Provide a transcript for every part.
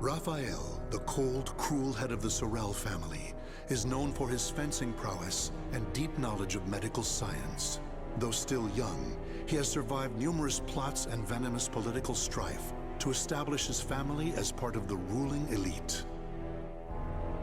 Raphael, the cold, cruel head of the Sorel family, is known for his fencing prowess and deep knowledge of medical science. Though still young, he has survived numerous plots and venomous political strife to establish his family as part of the ruling elite.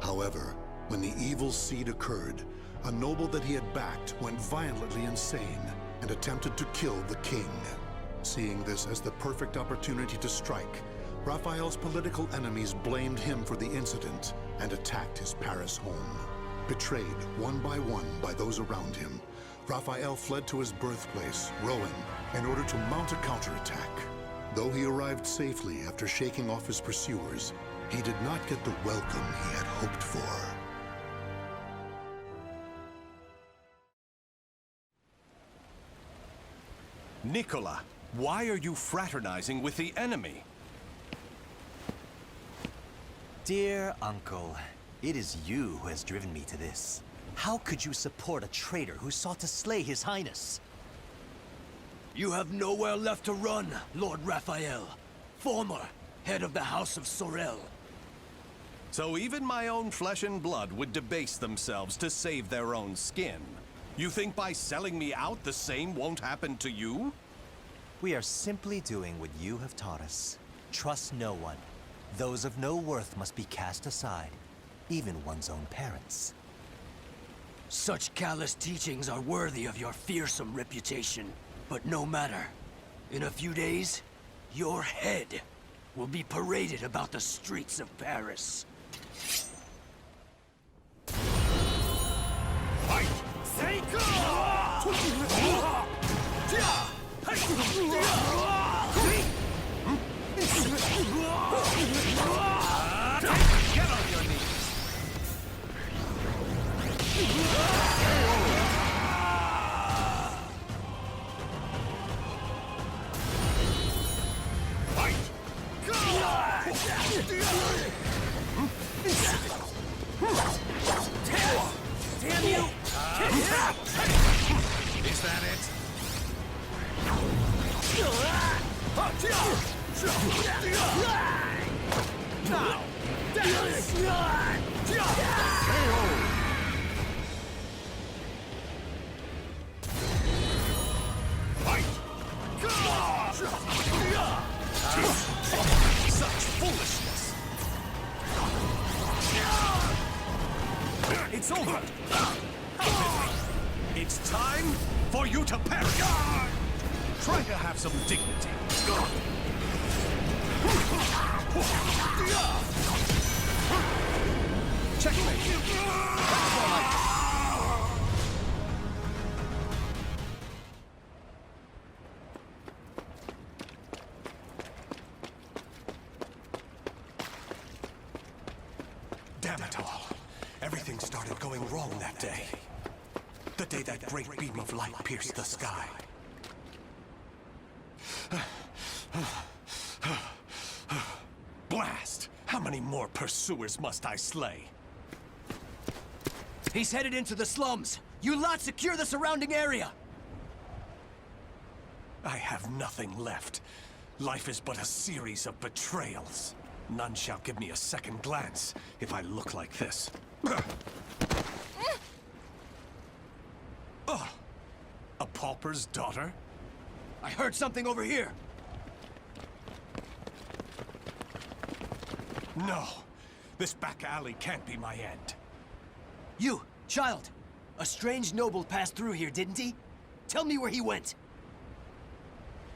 However, when the evil seed occurred, a noble that he had backed went violently insane and attempted to kill the king. Seeing this as the perfect opportunity to strike, Raphael's political enemies blamed him for the incident and attacked his Paris home. Betrayed one by those around him, Raphael fled to his birthplace, Rouen, in order to mount a counterattack. Though he arrived safely after shaking off his pursuers, he did not get the welcome he had hoped for. Nicola, why are you fraternizing with the enemy? Dear uncle, it is you who has driven me to this. How could you support a traitor who sought to slay His Highness? You have nowhere left to run, Lord Raphael, former head of the House of Sorel. So even my own flesh and blood would debase themselves to save their own skin. You think by selling me out, the same won't happen to you? We are simply doing what you have taught us. Trust no one. Those of no worth must be cast aside, even one's own parents. Such callous teachings are worthy of your fearsome reputation. But no matter. In a few days, your head will be paraded about the streets of Paris. Fight! Get on your knees! Damn you! Is that it? Now! Such foolishness! It's over! It's time for you to perish! Try to have some dignity. Checkmate! That's more like it. Damn it all. Everything started going wrong that day. The day that great beam of light pierced the sky. Blast! How many more pursuers must I slay? He's headed into the slums. You lot secure the surrounding area. I have nothing left. Life is but a series of betrayals. None shall give me a second glance if I look like this. A pauper's daughter? I heard something over here. No! This back alley can't be my end. You, child. A strange noble passed through here, didn't he? Tell me where he went.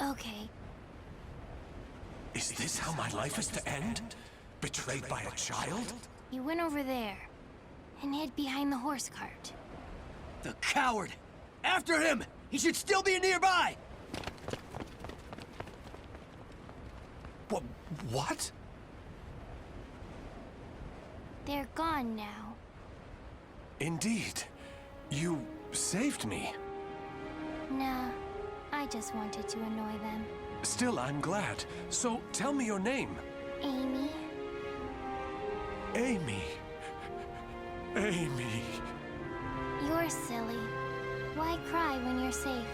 Okay. Is this how my life is to end? Betrayed by a child? He went over there and hid behind the horse cart. The coward! After him! He should still be nearby! What? They're gone now. Indeed. You saved me. Nah, I just wanted to annoy them. Still, I'm glad. So, tell me your name. Amy? Amy. Amy. You're silly. Why cry when you're safe?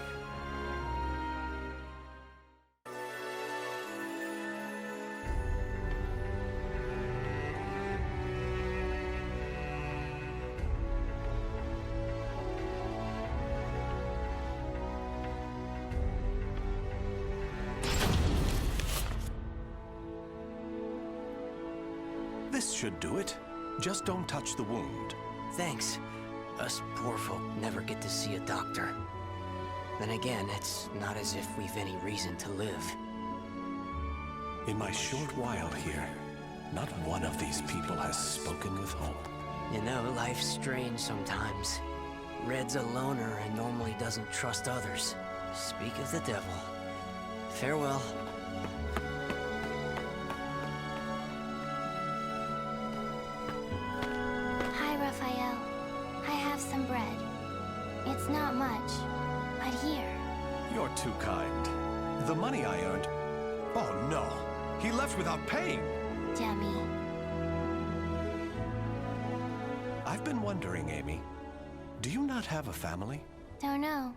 This should do it. Just don't touch the wound. Thanks. Us poor folk never get to see a doctor. Then again, it's not as if we've any reason to live. In my short while here, not one of these people has spoken with hope. You know, life's strange sometimes. Red's a loner and normally doesn't trust others. Speak of the devil. Farewell. Hi, Raphael. I have some bread. It's not much, but here. You're too kind. The money I earned... Oh no! He left without paying! Dummy. I've been wondering, Amy. Do you not have a family? Don't know.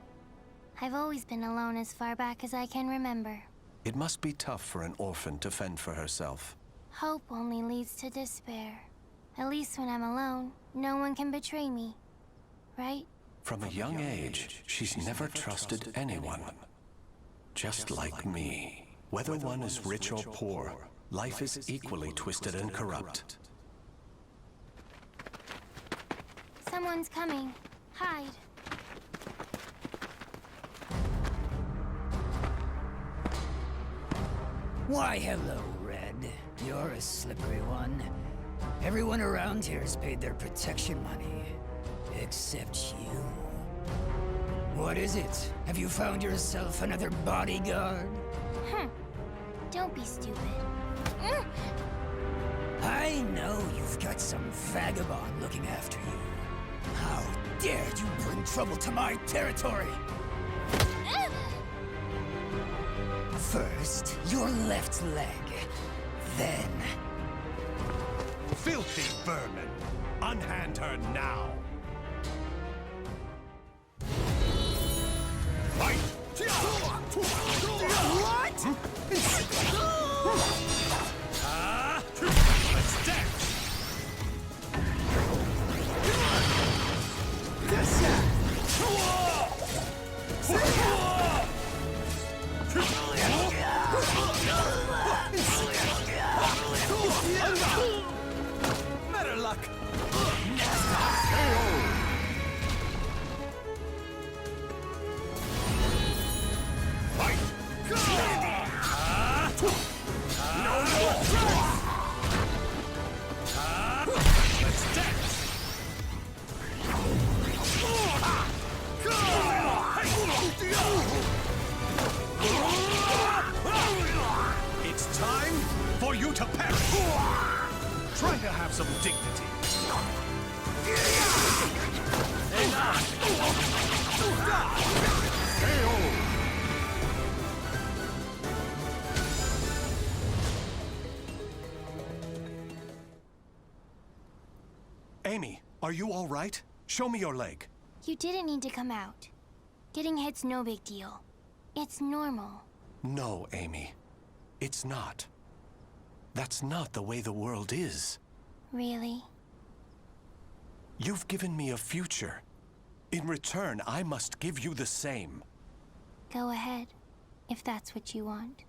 I've always been alone as far back as I can remember. It must be tough for an orphan to fend for herself. Hope only leads to despair. At least when I'm alone, no one can betray me. Right? From a young age, she's never trusted anyone. Just like me. Whether one is rich or poor, life is equally twisted and corrupt. Someone's coming. Hide. Why, hello, Red. You're a slippery one. Everyone around here's paid their protection money. Except you. What is it? Have you found yourself another bodyguard? Don't be stupid. I know you've got some vagabond looking after you. How dare you bring trouble to my territory? First, your left leg. Then... Filthy vermin! Unhand her now! Fight! What? Let's dance! Better luck! Fight! Let's dance! It's time for you to perish! Try to have some dignity. Amy, are you all right? Show me your leg. You didn't need to come out. Getting hit's no big deal. It's normal. No, Amy. It's not. That's not the way the world is. Really? You've given me a future. In return, I must give you the same. Go ahead, if that's what you want.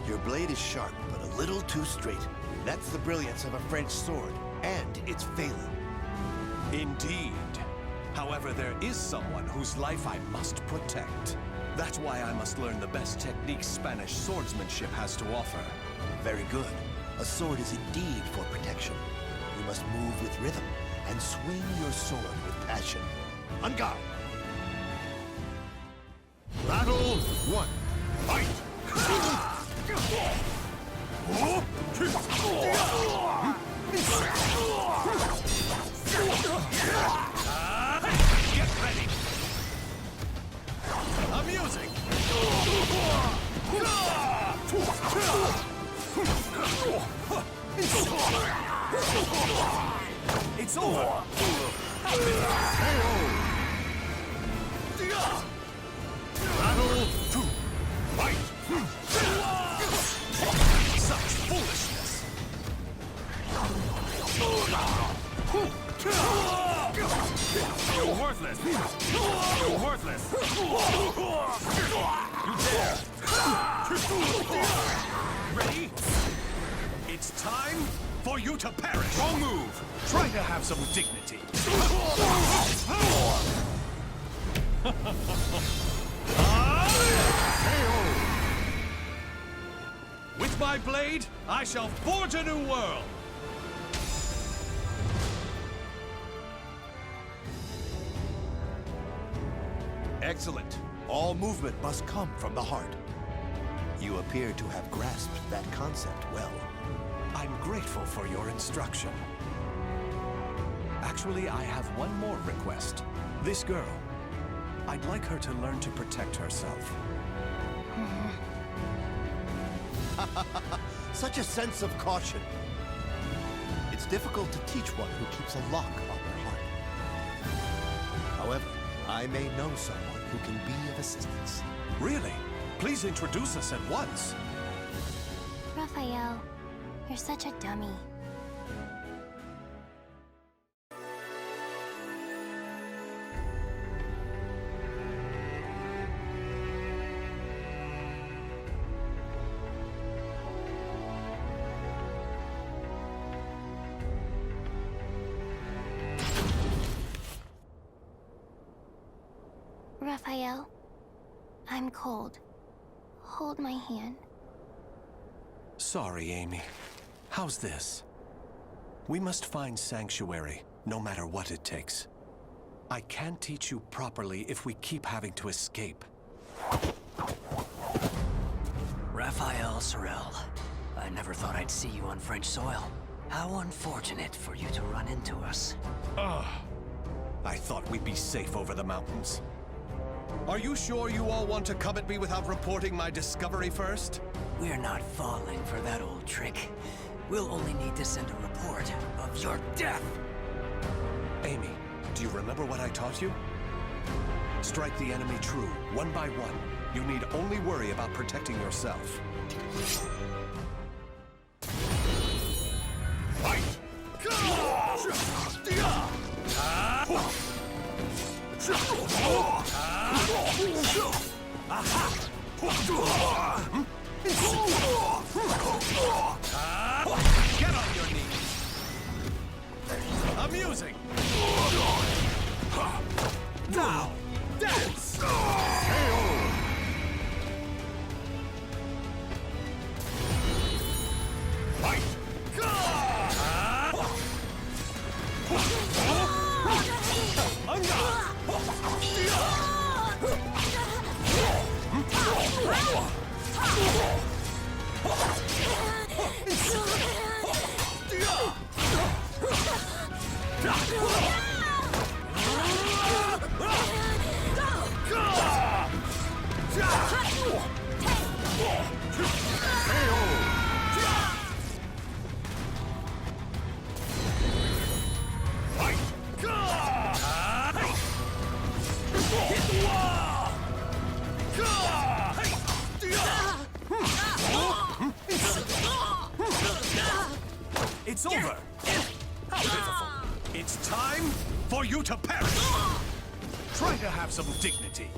Your blade is sharp, but a little too straight. That's the brilliance of a French sword, and it's failing. Indeed. However, there is someone whose life I must protect. That's why I must learn the best techniques Spanish swordsmanship has to offer. Very good. A sword is indeed for protection. You must move with rhythm and swing your sword with passion. On guard! Battle 1. Fight! Get ready! Amusing! It's over! Battle 2. Fight! Such foolishness! You're worthless! You're worthless! You dare! Ready? It's time for you to perish! Wrong move! Try to have some dignity! With my blade, I shall forge a new world! Excellent. All movement must come from the heart. You appear to have grasped that concept well. I'm grateful for your instruction. Actually, I have one more request. This girl, I'd like her to learn to protect herself. Such a sense of caution. It's difficult to teach one who keeps a lock on their heart. However, I may know someone who can be of assistance. Really? Please introduce us at once. Raphael, you're such a dummy. Raphael, I'm cold. Hold my hand. Sorry, Amy. How's this? We must find sanctuary, no matter what it takes. I can't teach you properly if we keep having to escape. Raphael Sorel, I never thought I'd see you on French soil. How unfortunate for you to run into us. I thought we'd be safe over the mountains. Are you sure you all want to come at me without reporting my discovery first? We're not falling for that old trick. We'll only need to send a report of your death. Amy, do you remember what I taught you? Strike the enemy true, one by one. You need only worry about protecting yourself. Fight! Get on your knees! Amusing! Now, dance! Fight! It's over! How pitiful! It's time for you to perish! Try to have some dignity!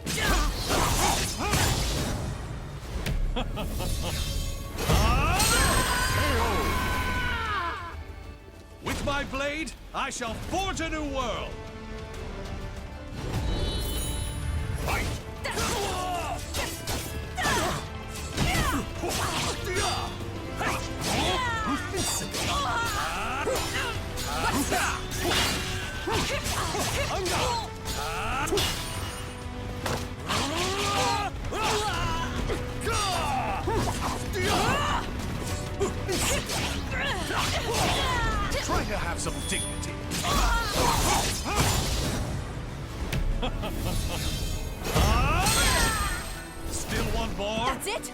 With my blade, I shall forge a new world! Fight! Try to have some dignity. Still one more? That's it?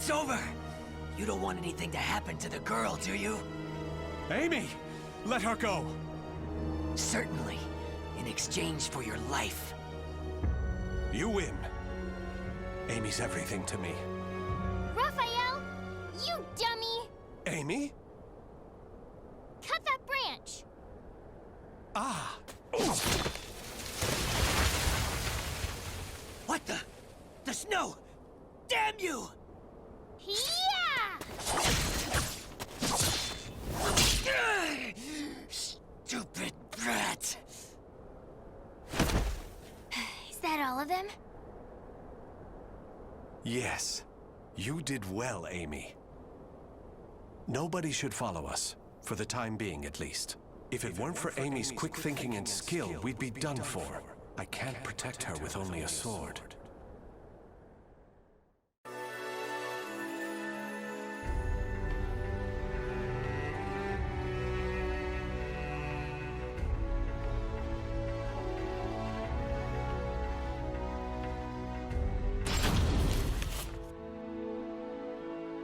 It's over! You don't want anything to happen to the girl, do you? Amy! Let her go! Certainly. In exchange for your life. You win. Amy's everything to me. Raphael! You dummy! Amy? Cut that branch! Ah! What the? The snow! Damn you! Yeah! Stupid brat! Is that all of them? Yes. You did well, Amy. Nobody should follow us, for the time being at least. If it weren't for Amy's quick thinking and skill, we'd be done for. I can't protect her with only a sword.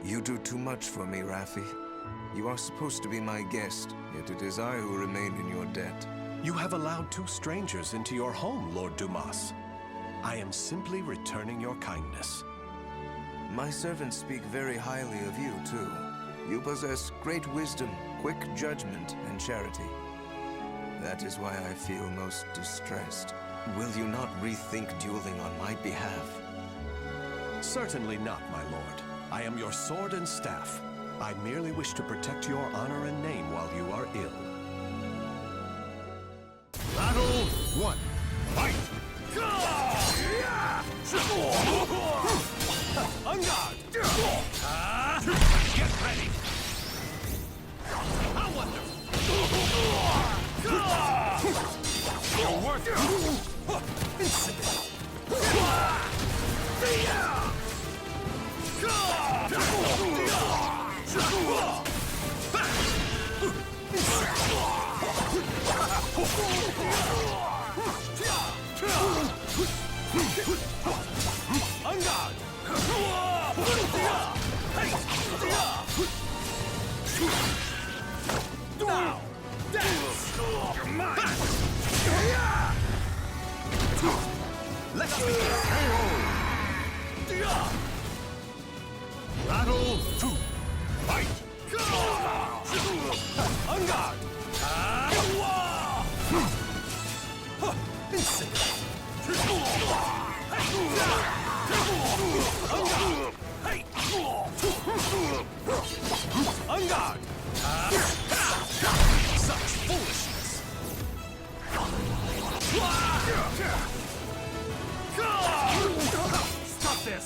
You do too much for me, Raffi. You are supposed to be my guest, yet it is I who remain in your debt. You have allowed two strangers into your home, Lord Dumas. I am simply returning your kindness. My servants speak very highly of you, too. You possess great wisdom, quick judgment, and charity. That is why I feel most distressed. Will you not rethink dueling on my behalf? Certainly not, my lord. I am your sword and staff. I merely wish to protect your honor and name while you are ill. Battle 1. Fight! On guard! Get ready! How wonderful! You're worth it! Insipid! On guard! Now! Dance! You're mine! Let's begin! Battle 2. Fight! On guard! Insipid! On guard! Such foolishness! Stop this!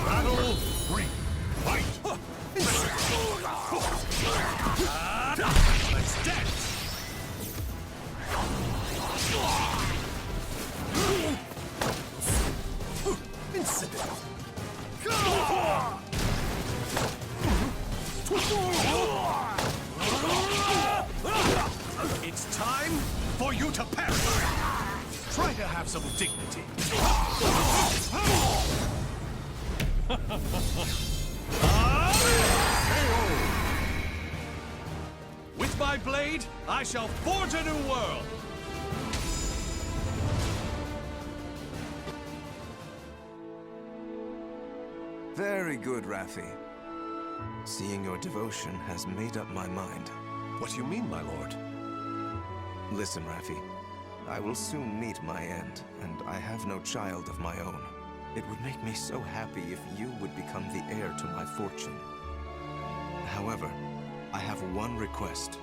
Battle 3. Fight! Let's dance! Insipid! It's time for you to perish! Try to have some dignity. With my blade, I shall forge a new world! Very good, Raffi. Seeing your devotion has made up my mind. What do you mean, my lord? Listen, Raffi. I will soon meet my end, and I have no child of my own. It would make me so happy if you would become the heir to my fortune. However, I have one request.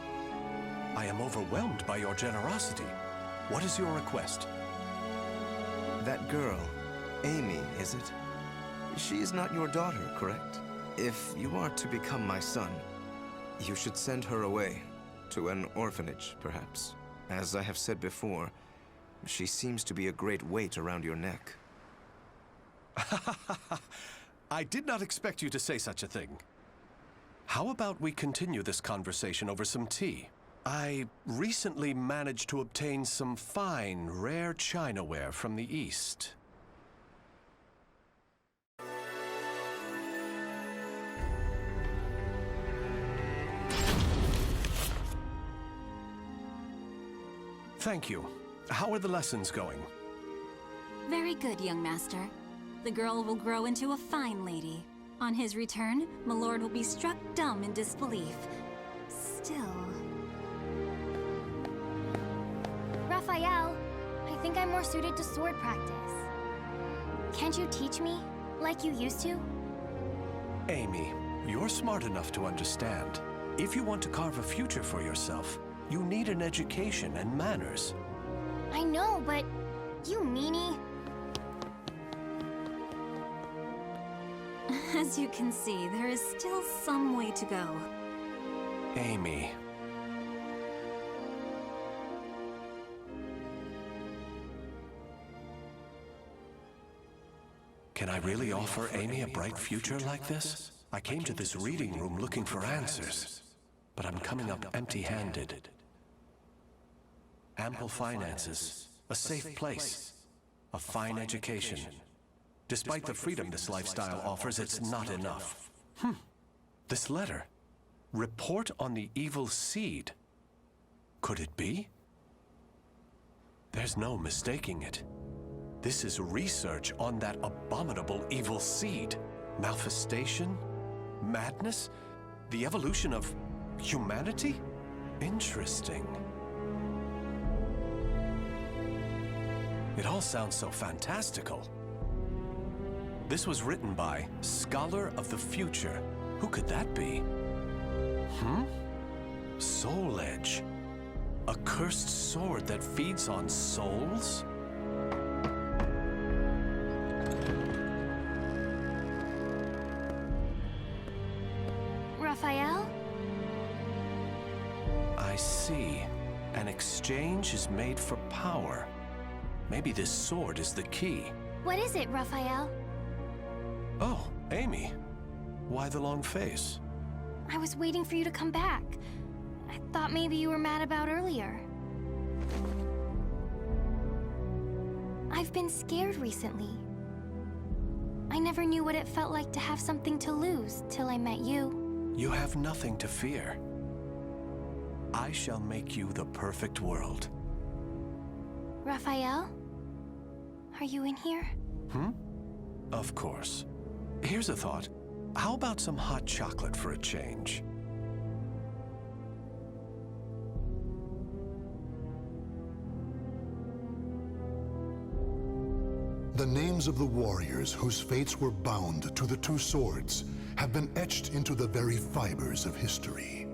I am overwhelmed by your generosity. What is your request? That girl, Amy, is it? She is not your daughter, correct? If you are to become my son, you should send her away, to an orphanage, perhaps. As I have said before, she seems to be a great weight around your neck. I did not expect you to say such a thing. How about we continue this conversation over some tea? I recently managed to obtain some fine, rare chinaware from the East. Thank you. How are the lessons going? Very good, young master. The girl will grow into a fine lady. On his return, my lord will be struck dumb in disbelief. Still... Raphael, I think I'm more suited to sword practice. Can't you teach me, like you used to? Amy, you're smart enough to understand. If you want to carve a future for yourself, you need an education and manners. I know, but you meanie. As you can see, there is still some way to go. Amy. Can I really offer Amy a bright future like this? I came to this reading room looking for answers, but I'm coming up empty-handed. Ample finances, a safe place, a fine education. Despite the freedom this lifestyle offers, it's not enough. This letter. Report on the evil seed. Could it be? There's no mistaking it. This is research on that abominable evil seed. Malfestation? Madness? The evolution of humanity? Interesting. It all sounds so fantastical. This was written by Scholar of the Future. Who could that be? Soul Edge. A cursed sword that feeds on souls? Raphael? I see. An exchange is made for power. Maybe this sword is the key. What is it, Raphael? Oh, Amy. Why the long face? I was waiting for you to come back. I thought maybe you were mad about earlier. I've been scared recently. I never knew what it felt like to have something to lose till I met you. You have nothing to fear. I shall make you the perfect world. Raphael? Are you in here? Of course. Here's a thought. How about some hot chocolate for a change? The names of the warriors whose fates were bound to the two swords have been etched into the very fibers of history.